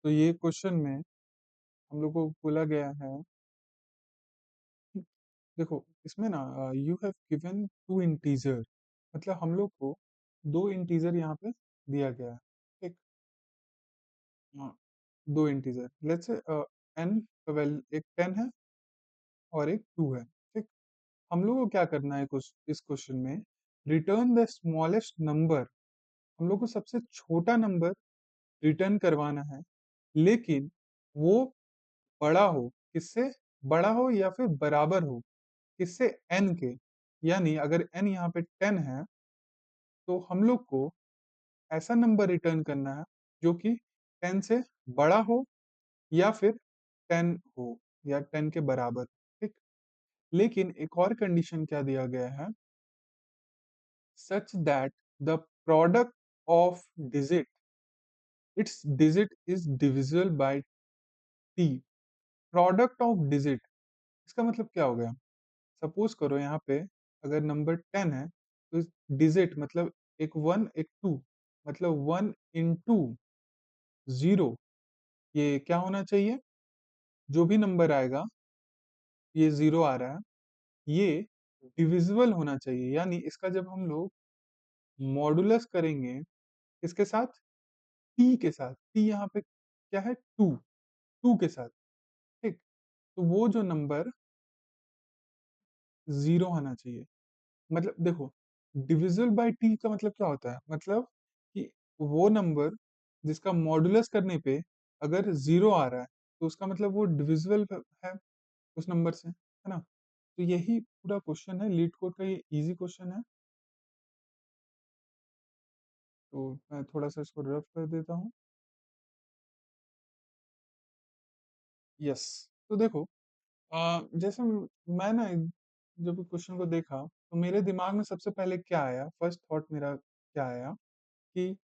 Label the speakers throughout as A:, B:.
A: तो ये क्वेश्चन में हम लोग को बोला गया है कि देखो इसमें ना you have given two integer, मतलब हम लोग को दो इंटीजर यहाँ पे दिया गया है। ठीक। हाँ, दो इंटीजर लेट्स से एन एक 10 है और एक 2 है। ठीक। हम लोग को क्या करना है इस क्वेश्चन में, रिटर्न द स्मॉलेस्ट नंबर। हम लोग को सबसे छोटा नंबर रिटर्न करवाना है, लेकिन वो बड़ा हो किससे, बड़ा हो या फिर बराबर हो किससे, n के। यानी अगर n यहाँ पे 10 है तो हम लोग को ऐसा नंबर रिटर्न करना है जो कि 10 से बड़ा हो या फिर 10 हो या 10 के बराबर। ठीक। लेकिन एक और कंडीशन क्या दिया गया है, such that the product of digit it's digit is divisible by t। Product of digit, इसका मतलब क्या हो गया, सपोज करो यहाँ पे अगर नंबर 10 है तो डिजिट मतलब एक 1 एक 2, मतलब 1 इंटू 0, ये क्या होना चाहिए, जो भी नंबर आएगा, ये 0 आ रहा है, ये डिविजिबल होना चाहिए। यानी इसका जब हम लोग मॉडुलस करेंगे किसके साथ, t के साथ, t यहाँ पे क्या है 2, 2 के साथ। ठीक। तो वो जो नंबर 0 होना चाहिए। मतलब देखो, डिविजिबल बाय टी का मतलब क्या होता है, मतलब कि वो नंबर जिसका मॉडुलस करने पे अगर 0 आ रहा है तो उसका मतलब वो डिविजिबल है उस नंबर से, है ना। तो यही पूरा क्वेश्चन है, लीड कोड का ये इजी क्वेश्चन है। तो मैं थोड़ा सा इसको रफ कर देता हूँ। यस। तो देखो, जैसे मैं ना जब क्वेश्चन को देखा तो मेरे दिमाग में सबसे पहले क्या आया, फर्स्ट थॉट मेरा क्या आया कि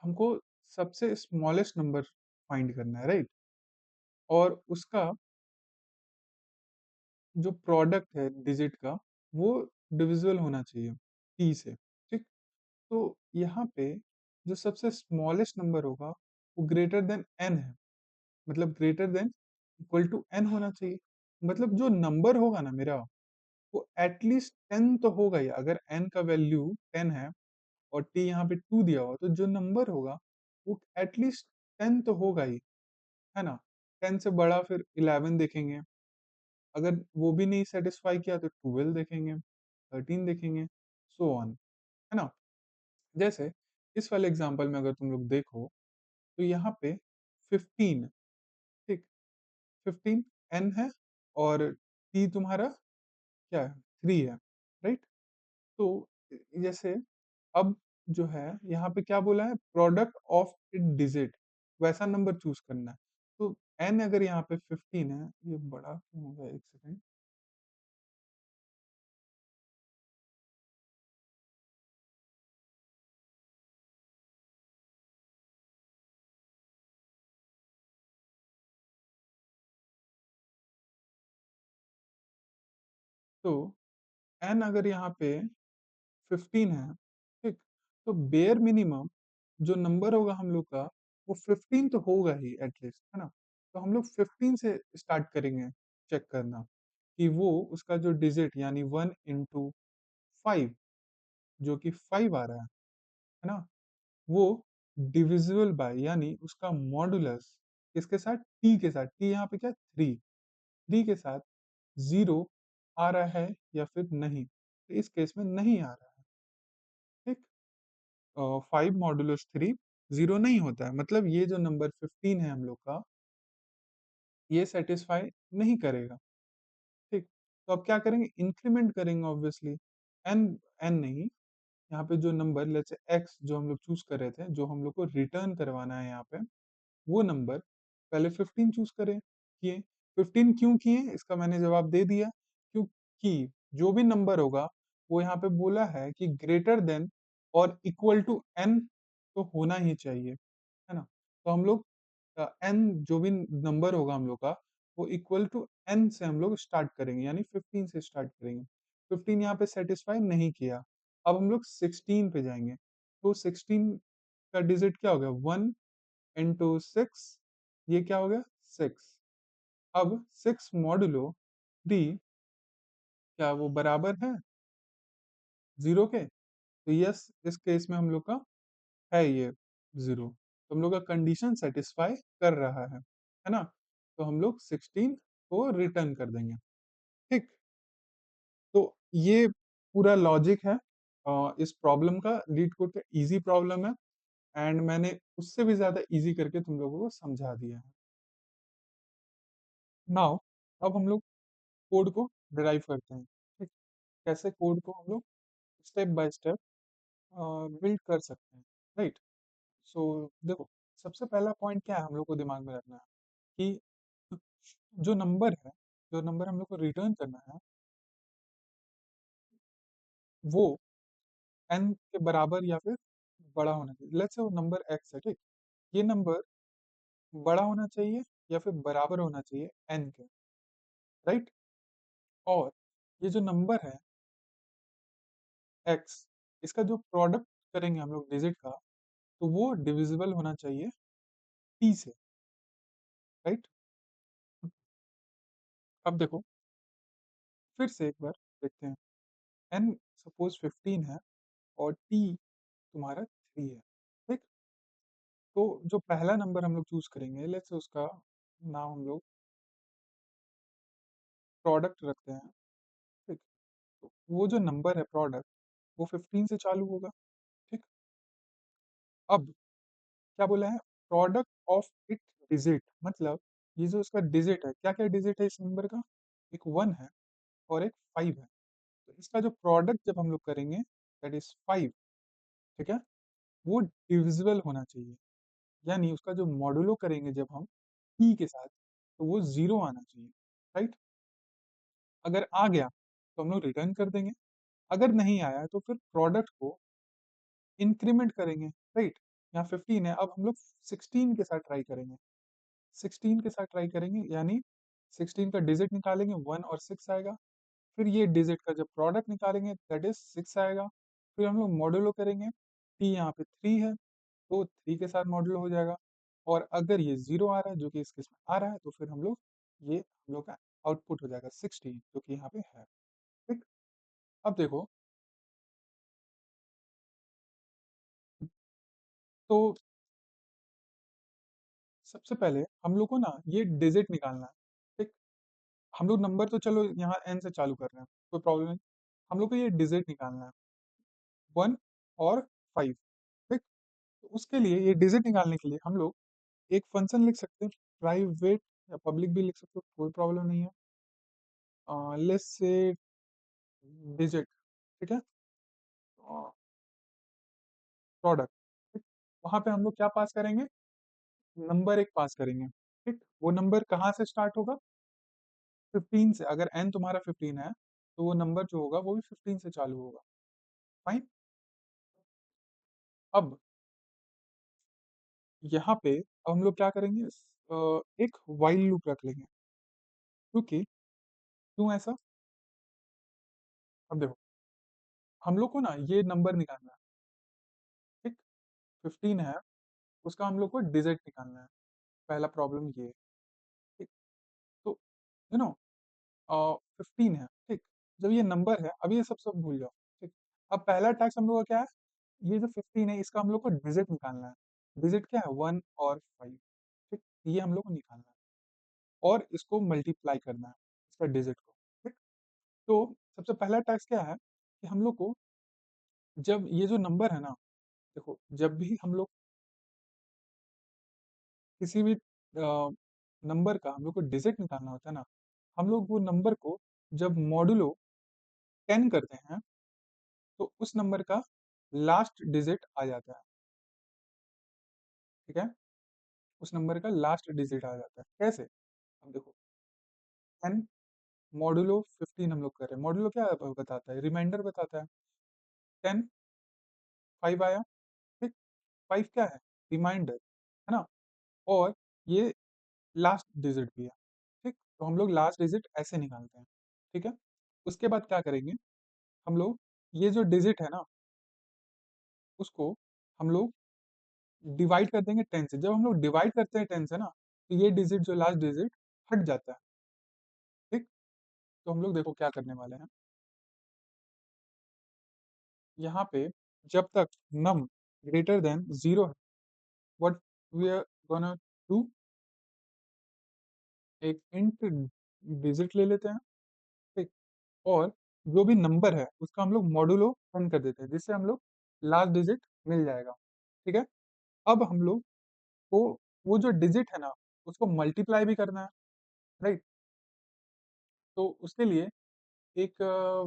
A: हमको सबसे स्मॉलेस्ट नंबर फाइंड करना है, राइट। और उसका जो प्रोडक्ट है डिजिट का वो डिविजिबल होना चाहिए टी से। ठीक। तो यहाँ पे जो सबसे स्मॉलेस्ट नंबर होगा वो ग्रेटर देन एन है, मतलब greater than equal to N होना चाहिए। मतलब जो नंबर होगा ना मेरा, वो एटलीस्ट 10 तो होगा ही। अगर एन का वैल्यू 10 है और टी यहाँ पे 2 दिया हुआ, तो जो नंबर होगा वो एटलीस्ट 10 तो होगा ही, है ना। 10 से बड़ा फिर 11 देखेंगे, अगर वो भी नहीं सेटिस्फाई किया तो 12 देखेंगे, 13 देखेंगे, सो ऑन, है ना। जैसे इस वाले एग्जांपल में अगर तुम लोग देखो तो यहाँ पे 15, ठीक, 15 एन है और टी तुम्हारा क्या है, 3 है, राइट। तो जैसे अब जो है यहाँ पे क्या बोला है, प्रोडक्ट ऑफ इट डिजिट, वैसा नंबर चूज करना है। तो एन अगर यहाँ पे 15 है, ये बड़ा क्यों हो गया, एक सेकेंड। तो एन अगर यहाँ पे 15 है, ठीक, तो बेयर मिनिमम जो नंबर होगा हम लोग का वो 15 तो होगा ही एटलीस्ट, है ना। तो हम लोग 15 से स्टार्ट करेंगे चेक करना कि वो उसका जो डिजिट यानी 1 इंटू 5, जो कि 5 आ रहा है ना, वो डिविजिबल बाय यानी उसका मॉडुलस किसके साथ, टी के साथ। टी यहाँ पे क्या, 3, 3 के साथ 0 आ रहा है या फिर नहीं, तो इस केस में नहीं आ रहा है। ठीक। 5 मॉडुलस 3 0 नहीं होता है, मतलब ये जो नंबर 15 है हम लोग का, ये सेटिस्फाई नहीं करेगा। ठीक। तो अब क्या करेंगे, इंक्रीमेंट करेंगे ऑब्वियसली। एन, एन नहीं, यहाँ पे जो नंबर लेट्स से एक्स जो हम लोग चूज कर रहे थे, जो हम लोग को रिटर्न करवाना है यहाँ पे, वो नंबर पहले 15 चूज करें, किए। 15 क्यों किए, इसका मैंने जवाब दे दिया, क्योंकि जो भी नंबर होगा वो यहाँ पे बोला है कि ग्रेटर देन और इक्वल टू एन तो होना ही चाहिए, है ना। तो हम लोग एन जो भी नंबर होगा हम लोग का, वो इक्वल टू एन से हम लोग स्टार्ट करेंगे, यानी 15 से स्टार्ट करेंगे। 15 यहाँ पे सेटिस्फाई नहीं किया, अब हम लोग 16 पे जाएंगे। तो 16 का डिजिट क्या हो गया, 1 इंटू सिक्स, ये क्या हो गया 6। अब 6 मॉडुलो 3, क्या वो बराबर है 0 के? तो यस, इस केस में हम लोग का है ये 0, तो हम लोग का कंडीशन सेटिस्फाई कर रहा है ना? तो हम लोग 16 को रिटर्न कर देंगे। ठीक, तो ये पूरा लॉजिक है इस प्रॉब्लम का। लीड कोड का इजी प्रॉब्लम है, एंड मैंने उससे भी ज्यादा इजी करके तुम लोगों को समझा दिया है। नाउ अब हम लोग कोड को डिराइव करते हैं। ठीक, कैसे कोड को हम लोग स्टेप बाय स्टेप बिल्ड कर सकते हैं, राइट? सो देखो, सबसे पहला पॉइंट क्या है हम लोग को दिमाग में रखना है कि जो नंबर है, जो नंबर हम लोग को रिटर्न करना है, वो n के बराबर या फिर बड़ा होना चाहिए। लेट्स से वो नंबर x है, ठीक? ये नंबर बड़ा होना चाहिए या फिर बराबर होना चाहिए n के, राइट? और ये जो नंबर है x, इसका जो प्रोडक्ट करेंगे हम लोग डिजिट का, तो वो डिविजिबल होना चाहिए t से, राइट? अब देखो, फिर से एक बार देखते हैं। n सपोज 15 है और t तुम्हारा 3 है, ठीक? तो जो पहला नंबर हम लोग चूज करेंगे, लेट्स से उसका नाम हम लोग प्रोडक्ट रखते हैं, ठीक? तो वो जो नंबर है प्रोडक्ट, वो 15 से चालू होगा, ठीक? अब क्या बोला है, प्रोडक्ट ऑफ इट डिजिट, मतलब ये जो इसका डिजिट है, क्या क्या डिजिट है इस नंबर का? एक 1 है और एक 5 है। तो इसका जो प्रोडक्ट जब हम लोग करेंगे, दैट इज 5, ठीक है? वो डिविजिबल होना चाहिए, यानी उसका जो मॉडुलो करेंगे जब हम p के साथ, तो वो 0 आना चाहिए, राइट? अगर आ गया तो हम लोग रिटर्न कर देंगे, अगर नहीं आया तो फिर प्रोडक्ट को इंक्रीमेंट करेंगे, राइट? यहाँ 15 है, अब हम लोग 16 के साथ ट्राई करेंगे। 16 के साथ ट्राई करेंगे, यानी 16 का डिजिट निकालेंगे, 1 और 6 आएगा। फिर ये डिजिट का जब प्रोडक्ट निकालेंगे, दैट इज 6 आएगा। फिर हम लोग मॉड्यूलो करेंगे, टी यहाँ पे 3 है, तो 3 के साथ मॉड्यूलो हो जाएगा। और अगर ये 0 आ रहा है, जो कि इस केस में आ रहा है, तो फिर हम लोग ये हम लोग का आउटपुट हो जाएगा 16, जो कि यहाँ पे है, ठीक? अब देखो, तो सबसे पहले हम लोग को ना ये डिजिट निकालना है, ठीक? हम लोग नंबर तो चलो यहाँ n से चालू कर रहे हैं, कोई प्रॉब्लम नहीं। हम लोग को ये डिजिट निकालना है, 1 और 5, ठीक? तो उसके लिए, ये डिजिट निकालने के लिए हम लोग एक फंक्शन लिख सकते हैं, प्राइवेट या पब्लिक भी लिख सकते हो, कोई प्रॉब्लम नहीं है। लेट्स से डिजिट, ठीक है? प्रोडक्ट, ठीक? वहां पे हम लोग क्या पास करेंगे, नंबर एक पास करेंगे, ठीक? वो नंबर कहाँ से स्टार्ट होगा, 15 से। अगर n तुम्हारा 15 है, तो वो नंबर जो होगा वो भी 15 से चालू होगा, फाइन? अब यहाँ पे अब हम लोग क्या करेंगे, एक वाइल लूप रख लेंगे, क्योंकि क्यों ऐसा? अब देखो, हम लोग को ना ये नंबर निकालना है, ठीक? 15 है, उसका हम लोग को डिजिट निकालना है, पहला प्रॉब्लम ये है, ठीक? तो यू नो 15 है, ठीक? जब ये नंबर है, अब ये सब सब भूल जाओ, ठीक? अब पहला टैक्स हम लोग का क्या है, ये जो 15 है, इसका हम लोग को डिजिट निकालना है। डिजिट क्या है, 1 और 5, ठीक? ये हम लोग को निकालना है और इसको मल्टीप्लाई करना है, इसका डिजिट को, ठीक? तो सबसे पहला टैक्स क्या है कि हम लोग को, जब ये जो नंबर है ना, देखो, जब भी हम लोग किसी भी नंबर का हम लोग को डिजिट निकालना होता है ना, हम लोग वो नंबर को जब मॉडुलो 10 करते हैं, तो उस नंबर का लास्ट डिजिट आ जाता है, ठीक है? उस नंबर का लास्ट डिजिट आ जाता है, कैसे? अब देखो, 10 मॉडुलो 15 हम लोग कर रहे हैं, मॉडुलो क्या बताता है, रिमाइंडर बताता है। 10, 5 आया, ठीक? 5 क्या है, रिमाइंडर, है ना? और ये लास्ट डिजिट भी है, ठीक? तो हम लोग लास्ट डिजिट ऐसे निकालते हैं, ठीक है? उसके बाद क्या करेंगे, हम लोग ये जो डिजिट है ना, उसको हम लोग डिवाइड कर देंगे 10 से। जब हम लोग डिवाइड करते हैं 10 से ना, तो ये डिजिट जो लास्ट डिजिट हट जाता है। ठीक। तो हम लोग देखो क्या करने वाले हैं यहाँ पे। जब तक नम ग्रेटर देन 0 है, what we are gonna do, एक इंट डिजिट ले लेते हैं। ठीक। और जो भी नंबर है उसका हम लोग मॉडुलो 10 कर देते हैं, जिससे हम लोग लास्ट डिजिट मिल जाएगा। ठीक है। अब हम लोग को वो जो डिजिट है ना, उसको मल्टीप्लाई भी करना है, राइट। तो उसके लिए एक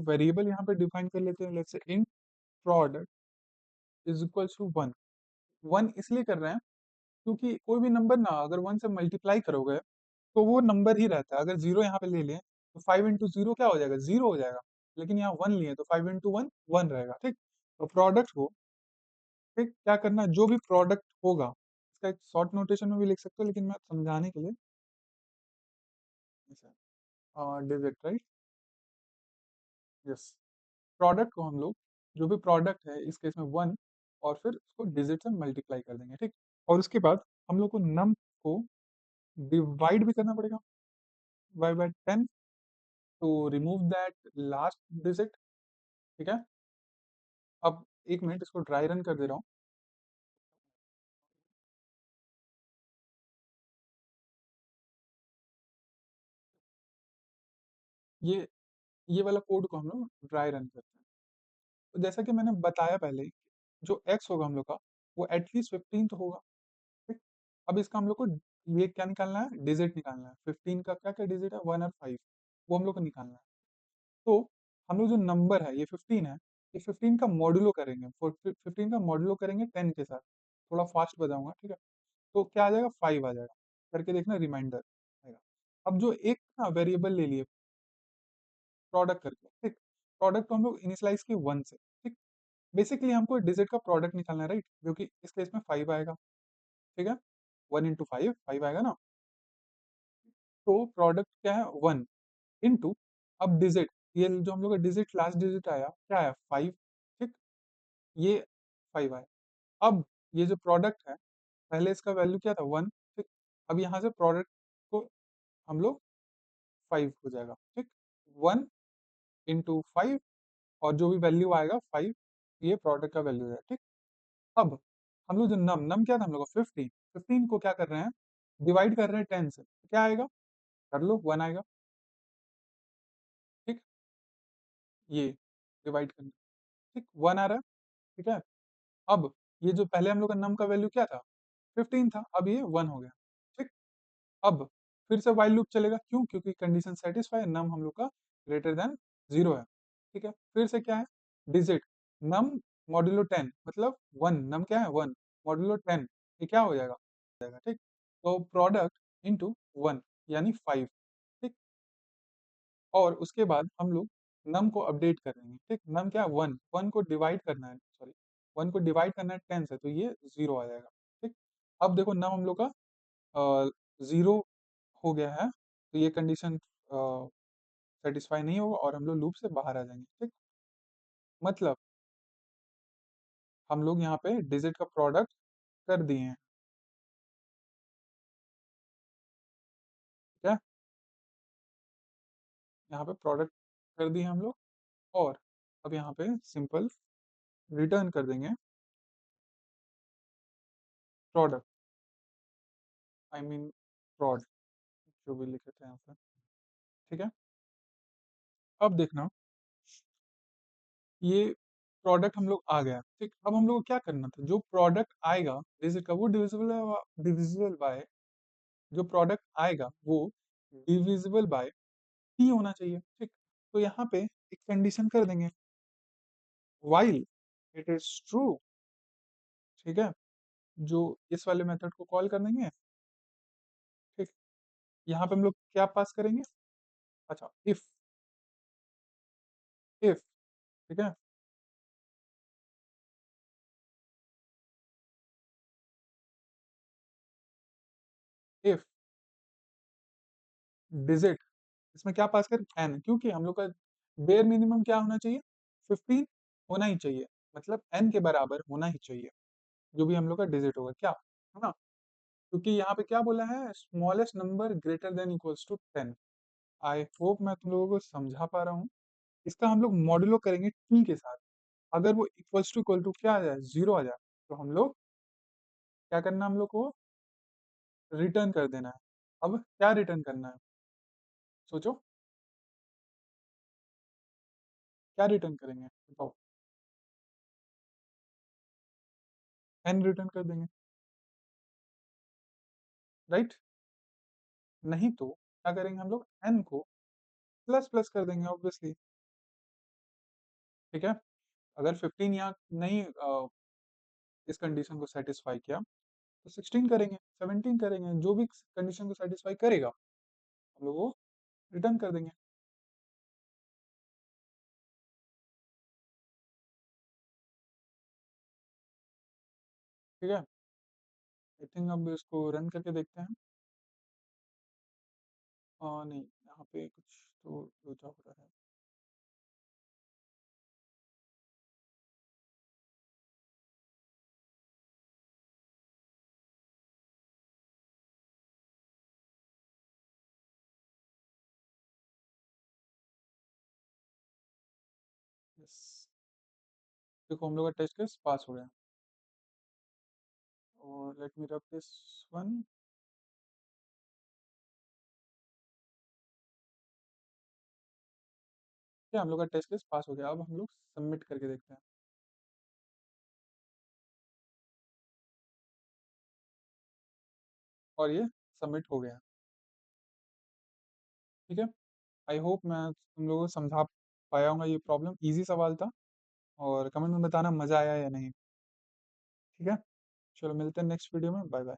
A: वेरिएबल यहाँ पे डिफाइन कर लेते हैं। Let's say int product is equals to 1। 1 इसलिए कर रहे हैं क्योंकि कोई भी नंबर ना अगर 1 से मल्टीप्लाई करोगे तो वो नंबर ही रहता है। अगर 0 यहाँ पे ले लें तो 5 इंटू 0 क्या हो जाएगा, 0 हो जाएगा। लेकिन यहाँ 1 लिए तो 5 इंटू 1 1 रहेगा। ठीक। तो प्रोडक्ट को, ठीक, क्या करना है, जो भी प्रोडक्ट होगा, इसका एक शॉर्ट नोटेशन में भी लिख सकते हो, लेकिन मैं समझाने के लिए डिजिट, राइट, यस। प्रोडक्ट को हम लोग, जो भी प्रोडक्ट है इस केस में 1, और फिर उसको डिजिट से मल्टीप्लाई कर देंगे। ठीक। और उसके बाद हम लोग को नम को डिवाइड भी करना पड़ेगा by 10 to remove that last digit. ठीक है। अब एक मिनट इसको ड्राई रन कर दे रहा हूँ। ये ये वाला कोड को हम लोग ड्राई रन करते हैं। तो जैसा कि मैंने बताया पहले, जो एक्स होगा हम लोग का, वो एटलीस्ट 15 तो होगा। ठीक। अब इसका हम लोग को ये क्या निकालना है, डिजिट निकालना है। 15 का क्या क्या डिजिट है, 1 और 5, वो हम लोग को निकालना है। तो हम लोग जो नंबर है ये 15 है, ये 15 का मॉड्यूलो करेंगे। 15 का मॉड्यूलो करेंगे 10 के साथ। थोड़ा फास्ट बताऊंगा, ठीक है। तो क्या आ जाएगा, 5 आ जाएगा। करके देखना, रिमाइंडर आएगा। अब जो एक ना वेरिएबल ले लिए प्रोडक्ट करके, ठीक, प्रोडक्ट को हम लोग इनिशियलाइज किए 1 से। ठीक। बेसिकली हमको डिजिट का प्रोडक्ट निकालना है, राइट, जो कि इस केस में 5 आएगा। ठीक है। 1 इंटू 5 5 आएगा ना। तो प्रोडक्ट क्या है, 1 इंटू, अब डिजिट, ये जो हम लोग का डिजिट लास्ट डिजिट आया क्या है, 5। ठीक। ये 5 आया। अब ये जो प्रोडक्ट है, पहले इसका वैल्यू क्या था, 1। ठीक। अब यहाँ से प्रोडक्ट को हम लोग 5 हो जाएगा। ठीक। 1 इंटू 5, और जो भी वैल्यू आएगा 5, ये प्रोडक्ट का वैल्यू है। ठीक। अब हम लोग जो नम क्या था हम लोग का, 15। 15 को क्या कर रहे हैं, डिवाइड कर रहे हैं 10 से, तो क्या आएगा, कर लो, 1 आएगा। ठीक। ये डिवाइड करना, ठीक, 1 आ रहा है। ठीक है। अब ये जो पहले हम लोग का नम का वैल्यू क्या था, 15 था, अब ये 1 हो गया। ठीक। अब फिर से वाइल लूप चलेगा, क्यों, क्योंकि कंडीशन सेटिस्फाई, नम हम लोग का ग्रेटर देन 0 है। ठीक है। फिर से क्या है, डिजिट, नम मॉड्यूलो 10 मतलब 1, नम क्या है 1 मॉड्यूलो 10, ये क्या हो जाएगा, ठीक। तो प्रोडक्ट इंटू 1 यानी 5। ठीक। और उसके बाद हम लोग नम को अपडेट करेंगे। ठीक। नम क्या है 1, 1 को डिवाइड करना है, सॉरी, 1 को डिवाइड करना है 10 से, तो ये 0 आ जाएगा। ठीक। अब देखो नम हम लोग का 0 हो गया है, तो ये कंडीशन सेटिस्फाई नहीं होगा और हम लोग लूप से बाहर आ जाएंगे। ठीक। मतलब हम लोग यहाँ पे डिजिट का प्रोडक्ट कर दिए हैं। ठीक है। यहाँ पे प्रोडक्ट कर दिए हम लोग, और अब यहाँ पे सिंपल रिटर्न कर देंगे प्रोडक्ट, आई मीन प्रोड, जो भी लिखे थे यहाँ पे। ठीक है। अब देखना, ये प्रोडक्ट हम लोग आ गया। ठीक। अब हम लोग को क्या करना था, जो प्रोडक्ट आएगा डिजिट का वो डिविजिबल है, डिविजिबल बाय, जो प्रोडक्ट आएगा वो डिविजिबल बाय टी होना चाहिए। ठीक। तो यहाँ पे एक कंडीशन कर देंगे, while इट इज ट्रू। ठीक है। जो इस वाले मेथड को कॉल कर देंगे। ठीक। यहाँ पे हम लोग क्या पास करेंगे, अच्छा, इफ, ठीक है, इफ डिजिट, इसमें क्या पास कर, एन, क्योंकि हम लोग का बेयर मिनिमम क्या होना चाहिए, 15 होना ही चाहिए, मतलब एन के बराबर होना ही चाहिए। जो भी हम लोग का डिजिट होगा क्या, है ना? क्योंकि यहाँ पे क्या बोला है, smallest number greater than equals to 10। I hope मैं तुम लोगों को समझा पा रहा हूँ। इसका हम लोग मॉड्यूलो करेंगे टी के साथ। अगर वो इक्वल टू क्या आ जाए, जीरो आ जाए, तो हम लोग क्या करना है, हम लोग को रिटर्न कर देना है। अब क्या रिटर्न करना है, सोचो, क्या रिटर्न करेंगे बताओ? एन रिटर्न कर देंगे, राइट? नहीं तो क्या करेंगे हम लोग, एन को प्लस प्लस कर देंगे ऑब्वियसली। ठीक है, अगर 15 यहाँ नहीं इस कंडीशन को सेटिस्फाई किया, तो 16 करेंगे, 17 करेंगे, जो भी कंडीशन को सेटिस्फाई करेगा हम लोग वो रिटर्न कर देंगे। ठीक है, आई थिंक अब इसको रन करके देखते हैं। नहीं, यहाँ पे कुछ तो लोचा हो रहा है। यस, देखो हम लोग का टेस्ट केस पास हो गया। और let me rub this one. क्या, हम लोग का टेस्ट केस पास हो गया, अब हम लोग सबमिट करके देखते हैं। और ये सबमिट हो गया। ठीक है, आई होप मैं तुम लोगों को समझा पाया हूँ। ये प्रॉब्लम इजी सवाल था, और कमेंट में बताना मज़ा आया या नहीं। ठीक है, चलो मिलते हैं नेक्स्ट वीडियो में, बाय बाय।